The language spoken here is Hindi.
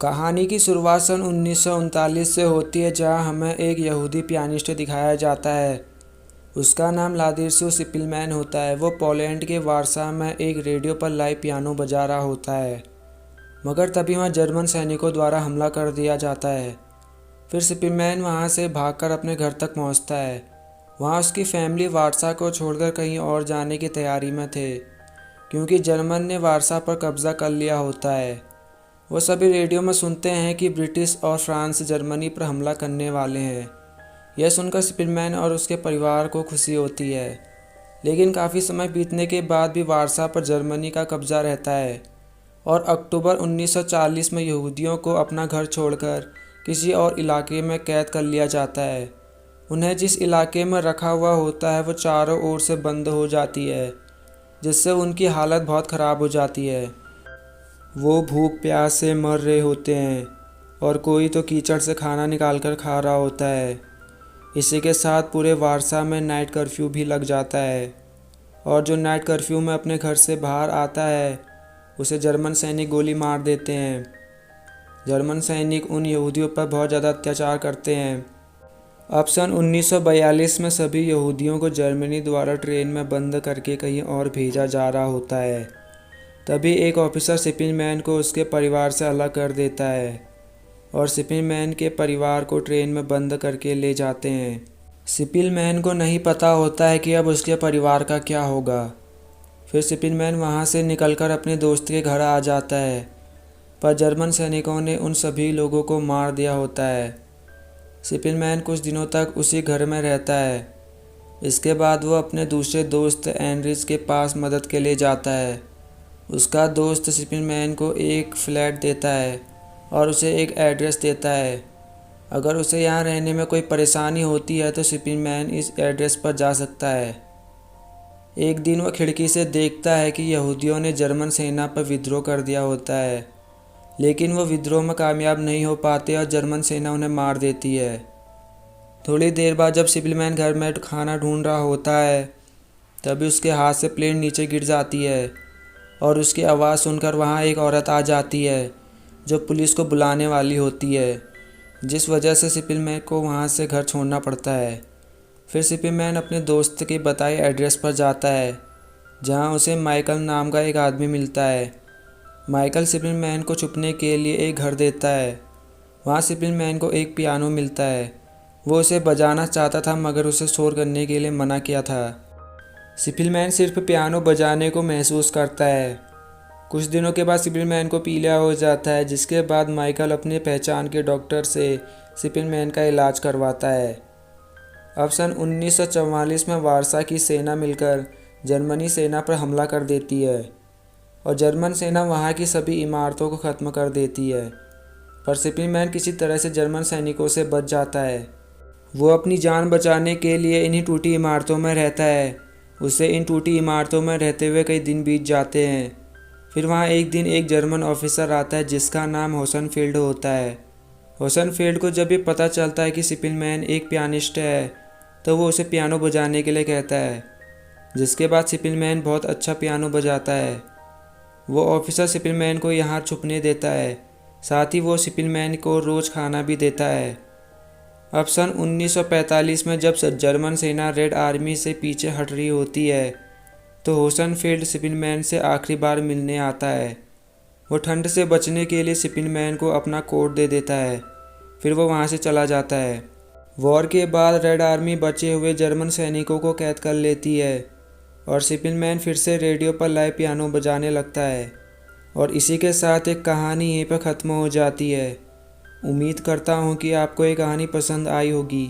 कहानी की शुरुआत सन 1939 से होती है, जहां हमें एक यहूदी पियानिस्ट दिखाया जाता है। उसका नाम व्लादिस्लाव सिपिलमैन होता है। वो पोलैंड के वारसा में एक रेडियो पर लाइव पियानो बजा रहा होता है, मगर तभी वहां जर्मन सैनिकों द्वारा हमला कर दिया जाता है। फिर सिपिलमैन वहां से भागकर अपने घर तक पहुंचता है। वहां उसकी फैमिली वारसा को छोड़कर कहीं और जाने की तैयारी में थे, क्योंकि जर्मन ने वारसा पर कब्जा कर लिया होता है। वो सभी रेडियो में सुनते हैं कि ब्रिटिश और फ्रांस जर्मनी पर हमला करने वाले हैं। यह सुनकर सिपिलमैन और उसके परिवार को खुशी होती है, लेकिन काफ़ी समय बीतने के बाद भी वारसा पर जर्मनी का कब्जा रहता है और अक्टूबर 1940 में यहूदियों को अपना घर छोड़कर किसी और इलाके में कैद कर लिया जाता है। उन्हें जिस इलाके में रखा हुआ होता है वो चारों ओर से बंद हो जाती है, जिससे उनकी हालत बहुत ख़राब हो जाती है। वो भूख प्यास से मर रहे होते हैं और कोई तो कीचड़ से खाना निकाल कर खा रहा होता है। इसी के साथ पूरे वारसा में नाइट कर्फ्यू भी लग जाता है, और जो नाइट कर्फ्यू में अपने घर से बाहर आता है उसे जर्मन सैनिक गोली मार देते हैं। जर्मन सैनिक उन यहूदियों पर बहुत ज़्यादा अत्याचार करते हैं। अब सन 1942 में सभी यहूदियों को जर्मनी द्वारा ट्रेन में बंद करके कहीं और भेजा जा रहा होता है। तभी एक ऑफिसर सिपिलमैन को उसके परिवार से अलग कर देता है और सिपिलमैन के परिवार को ट्रेन में बंद करके ले जाते हैं। सिपिलमैन को नहीं पता होता है कि अब उसके परिवार का क्या होगा। फिर सिपिलमैन वहाँ से निकलकर अपने दोस्त के घर आ जाता है, पर जर्मन सैनिकों ने उन सभी लोगों को मार दिया होता है। सिपिलमैन कुछ दिनों तक उसी घर में रहता है। इसके बाद वो अपने दूसरे दोस्त एनरिच के पास मदद के लिए जाता है। उसका दोस्त सिपिलमैन को एक फ्लैट देता है और उसे एक एड्रेस देता है। अगर उसे यहाँ रहने में कोई परेशानी होती है तो सिपिलमैन इस एड्रेस पर जा सकता है। एक दिन वह खिड़की से देखता है कि यहूदियों ने जर्मन सेना पर विद्रोह कर दिया होता है, लेकिन वो विद्रोह में कामयाब नहीं हो पाते और जर्मन सेना उन्हें मार देती है। थोड़ी देर बाद जब सिपिलमैन घर में खाना ढूंढ रहा होता है, तभी उसके हाथ से प्लेट नीचे गिर जाती है और उसकी आवाज़ सुनकर वहाँ एक औरत आ जाती है जो पुलिस को बुलाने वाली होती है, जिस वजह से सिपिलमैन को वहाँ से घर छोड़ना पड़ता है। फिर सिपिलमैन अपने दोस्त के बताए एड्रेस पर जाता है, जहाँ उसे माइकल नाम का एक आदमी मिलता है। माइकल सिपिलमैन को छुपने के लिए एक घर देता है। वहाँ सिपिलमैन को एक पियानो मिलता है। वो उसे बजाना चाहता था, मगर उसे शोर करने के लिए मना किया था। सिपिलमैन सिर्फ पियानो बजाने को महसूस करता है। कुछ दिनों के बाद सिपिलमैन को पीलिया हो जाता है, जिसके बाद माइकल अपने पहचान के डॉक्टर से सिपिलमैन का इलाज करवाता है। अब सन 1944 में वारसा की सेना मिलकर जर्मनी सेना पर हमला कर देती है और जर्मन सेना वहाँ की सभी इमारतों को ख़त्म कर देती है, पर सिपिलमैन किसी तरह से जर्मन सैनिकों से बच जाता है। वो अपनी जान बचाने के लिए इन्हीं टूटी इमारतों में रहता है। उसे इन टूटी इमारतों में रहते हुए कई दिन बीत जाते हैं। फिर वहाँ एक दिन एक जर्मन ऑफिसर आता है जिसका नाम होसनफील्ड होता है। होसनफील्ड को जब ये पता चलता है कि सिपिलमैन एक पियानिस्ट है, तो वो उसे पियानो बजाने के लिए कहता है, जिसके बाद सिपिलमैन बहुत अच्छा पियानो बजाता है। वो ऑफिसर सिपिलमैन को यहाँ छुपने देता है, साथ ही वो सिपिलमैन को रोज़ खाना भी देता है। अब सन 1945 में जब जर्मन सेना रेड आर्मी से पीछे हट रही होती है, तो होसनफील्ड सिपिलमैन से आखिरी बार मिलने आता है। वो ठंड से बचने के लिए सिपिलमैन को अपना कोट दे देता है। फिर वो वहाँ से चला जाता है। वॉर के बाद रेड आर्मी बचे हुए जर्मन सैनिकों को कैद कर लेती है और सिपिलमैन फिर से रेडियो पर लाइव पियानो बजाने लगता है। और इसी के साथ एक कहानी यहीं पर ख़त्म हो जाती है। उम्मीद करता हूँ कि आपको ये कहानी पसंद आई होगी।